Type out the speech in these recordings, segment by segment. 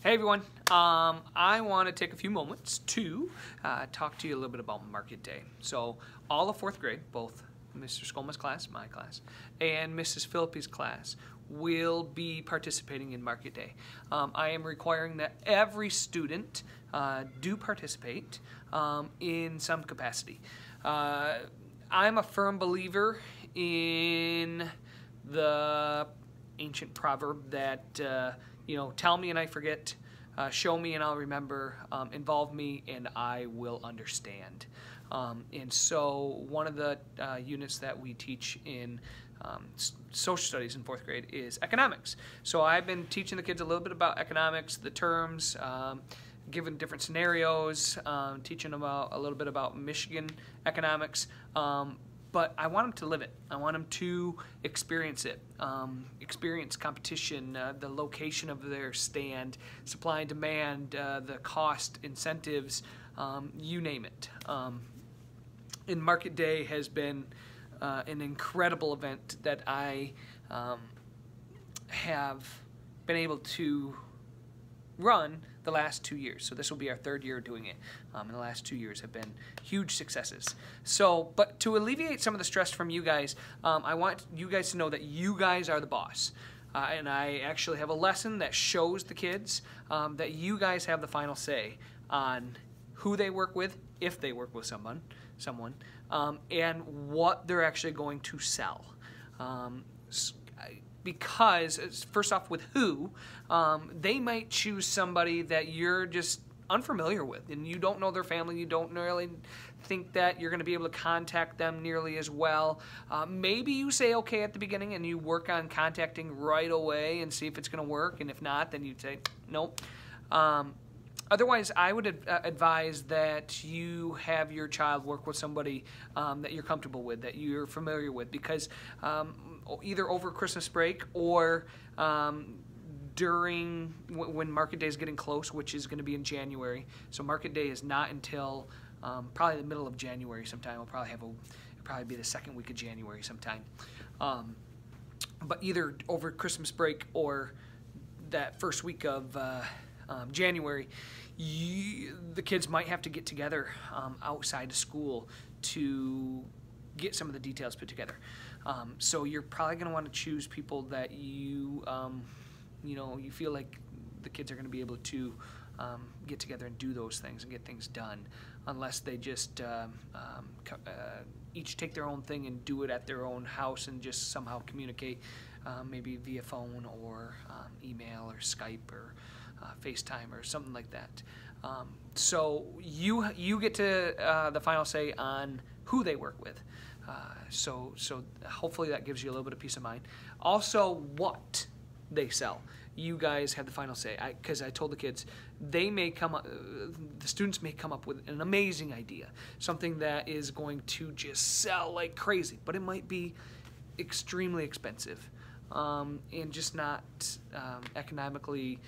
Hey everyone, I want to take a few moments to talk to you a little bit about Market Day. So all of 4th grade, both Mr. Skolma's class, my class, and Mrs. Phillippi's class will be participating in Market Day. I am requiring that every student do participate in some capacity. I'm a firm believer in the ancient proverb that tell me and I forget, show me and I'll remember, involve me and I will understand. And so one of the units that we teach in social studies in 4th grade is economics. So I've been teaching the kids a little bit about economics, the terms, given different scenarios, teaching them a little bit about Michigan economics. But I want them to live it. I want them to experience it, experience competition, the location of their stand, supply and demand, the cost, incentives, you name it. And Market Day has been an incredible event that I have been able to run the last 2 years. So this will be our 3rd year doing it. And the last 2 years have been huge successes. So, but to alleviate some of the stress from you guys, I want you guys to know that you guys are the boss. And I actually have a lesson that shows the kids that you guys have the final say on who they work with, if they work with someone, and what they're actually going to sell. Because, first off, with who, they might choose somebody that you're just unfamiliar with, and you don't know their family, you don't really think that you're going to be able to contact them nearly as well. Maybe you say okay at the beginning and you work on contacting right away and see if it's going to work, and if not, then you'd say nope. Otherwise, I would advise that you have your child work with somebody that you're comfortable with, that you're familiar with, because either over Christmas break or during when Market Day is getting close, which is going to be in January. So Market Day is not until probably the middle of January sometime. It'll probably be the 2nd week of January sometime. But either over Christmas break or that 1st week of January, the kids might have to get together outside of school to get some of the details put together. So you're probably going to want to choose people that you feel like the kids are going to be able to get together and do those things and get things done, unless they just each take their own thing and do it at their own house and just somehow communicate, maybe via phone or email or Skype or FaceTime or something like that. So you get to the final say on who they work with. So hopefully that gives you a little bit of peace of mind. Also, what they sell, you guys have the final say. Because I told the kids, the students may come up with an amazing idea, something that is going to just sell like crazy, but it might be extremely expensive and just not economically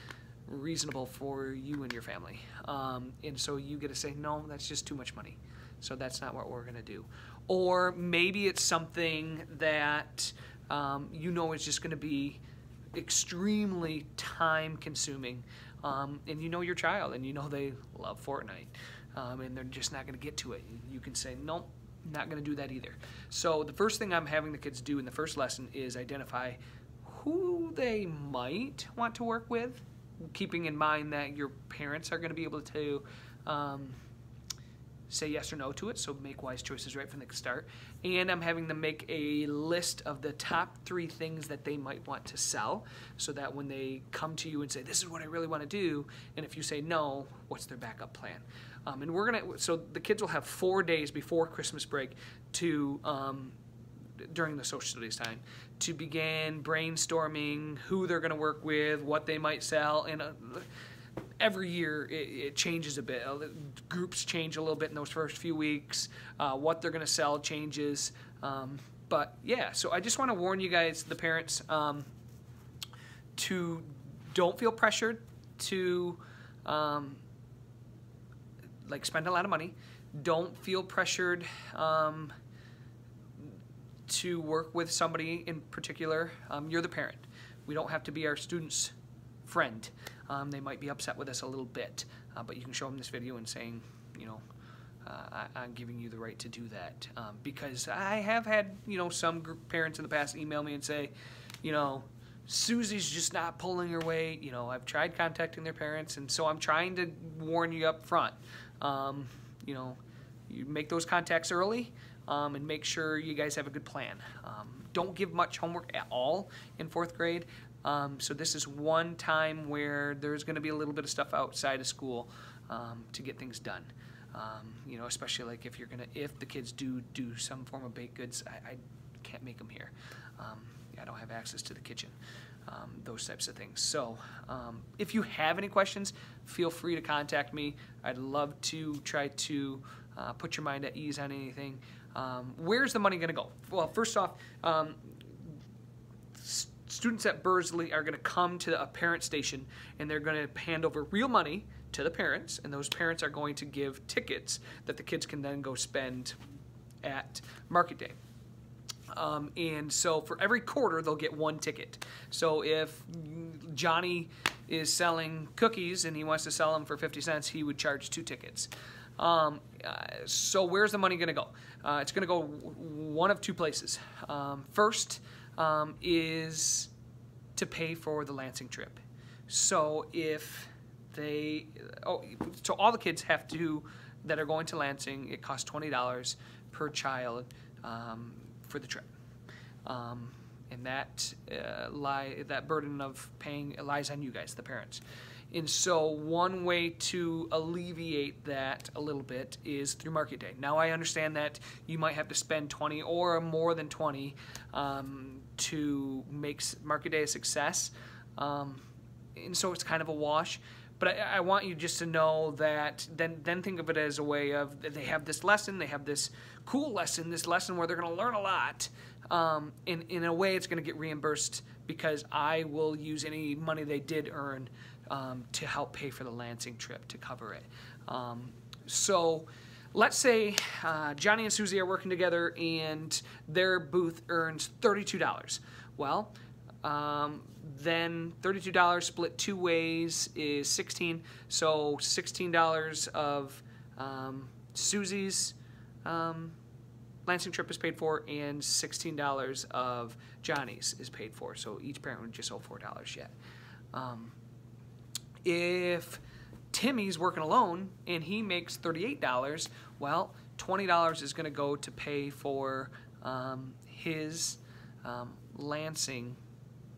reasonable for you and your family. And so you get to say, no, that's just too much money. So that's not what we're going to do. Or maybe it's something that is just going to be extremely time consuming, and you know your child and you know they love Fortnite, and they're just not going to get to it. You can say, nope, not going to do that either. So the first thing I'm having the kids do in the first lesson is identify who they might want to work with, keeping in mind that your parents are going to be able to say yes or no to it, so make wise choices right from the start. And I'm having them make a list of the top 3 things that they might want to sell, so that when they come to you and say, this is what I really want to do, and if you say no, what's their backup plan? And so the kids will have 4 days before Christmas break to, during the social studies time, to begin brainstorming who they're going to work with, what they might sell, and every year it changes a bit. Groups change a little bit in those first few weeks. What they're going to sell changes. But yeah, so I just want to warn you guys, the parents, to don't feel pressured to spend a lot of money. Don't feel pressured to work with somebody in particular. You're the parent. We don't have to be our students' friend. They might be upset with us a little bit, but you can show them this video and saying, you know, I'm giving you the right to do that. Because I have had, you know, some parents in the past email me and say, you know, Susie's just not pulling her weight. You know, I've tried contacting their parents, and so I'm trying to warn you up front. You know, you make those contacts early, and make sure you guys have a good plan. Don't give much homework at all in 4th grade. So this is one time where there's going to be a little bit of stuff outside of school to get things done. You know, especially like if the kids do some form of baked goods, I can't make them here. I don't have access to the kitchen, those types of things. So if you have any questions, feel free to contact me. I'd love to try to put your mind at ease on anything. Where's the money going to go? Well, first off, students at Bursley are going to come to a parent station, and they're going to hand over real money to the parents, and those parents are going to give tickets that the kids can then go spend at Market Day. And so for every quarter, they'll get 1 ticket. So if Johnny is selling cookies and he wants to sell them for 50 cents, he would charge 2 tickets. So where's the money going to go? It's going to go one of 2 places. First is to pay for the Lansing trip. So if so all the kids have to, that are going to Lansing, it costs $20 per child for the trip. And that burden of paying lies on you guys, the parents. And so one way to alleviate that a little bit is through Market Day. Now I understand that you might have to spend 20 or more than 20 to make Market Day a success. And so it's kind of a wash. But I want you just to know that then think of it as a way of they have this lesson, they have this cool lesson, this lesson where they're going to learn a lot. In a way, it's going to get reimbursed because I will use any money they did earn to help pay for the Lansing trip to cover it. So let's say Johnny and Susie are working together and their booth earns $32. Well, then $32 split 2 ways is $16. So $16 of Susie's Lansing trip is paid for, and $16 of Johnny's is paid for. So each parent would just owe $4 yet. If Timmy's working alone and he makes $38, well, $20 is going to go to pay for his Lansing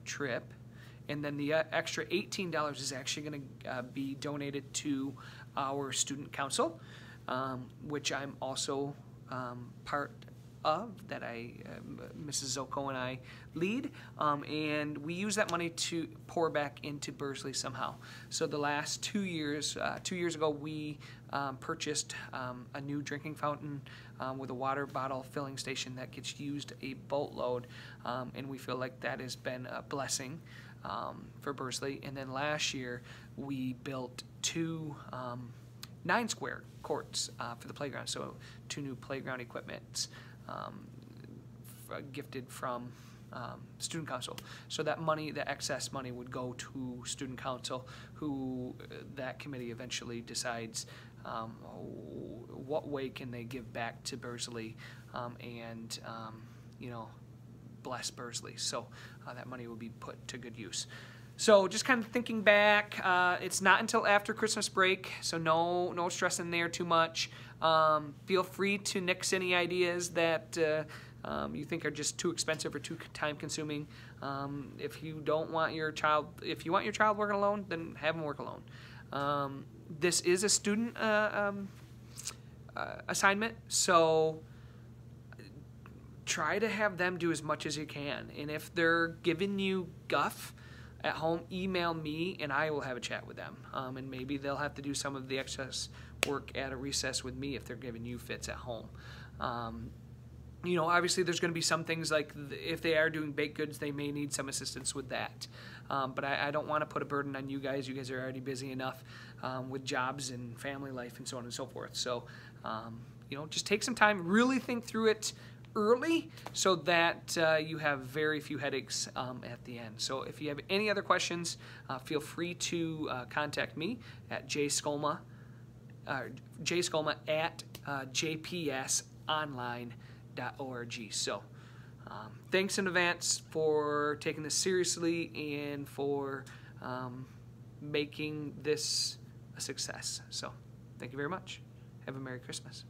trip, and then the extra $18 is actually going to be donated to our student council, which I'm also part of, that Mrs. Zoko and I lead, and we use that money to pour back into Bursley somehow. So the last 2 years, 2 years ago, we purchased a new drinking fountain with a water bottle filling station that gets used a boatload, and we feel like that has been a blessing for Bursley. And then last year, we built 2 9-square courts for the playground, so 2 new playground equipments gifted from student council. So that money, the excess money, would go to student council, who that committee eventually decides what way can they give back to Bursley and you know, bless Bursley. So that money will be put to good use. So just kind of thinking back, it's not until after Christmas break, so no stress in there too much. Feel free to nix any ideas that you think are just too expensive or too time-consuming. If you want your child working alone, then have them work alone. This is a student assignment, so try to have them do as much as you can. And if they're giving you guff at home, email me and I will have a chat with them. And maybe they'll have to do some of the excess work at a recess with me if they're giving you fits at home. You know, obviously there's going to be some things like if they are doing baked goods, they may need some assistance with that. But I don't want to put a burden on you guys. You guys are already busy enough with jobs and family life and so on and so forth. So, you know, just take some time, really think through it, early so that you have very few headaches at the end. So if you have any other questions, feel free to contact me at jscolma at jpsonline.org. So thanks in advance for taking this seriously and for making this a success. So thank you very much. Have a Merry Christmas.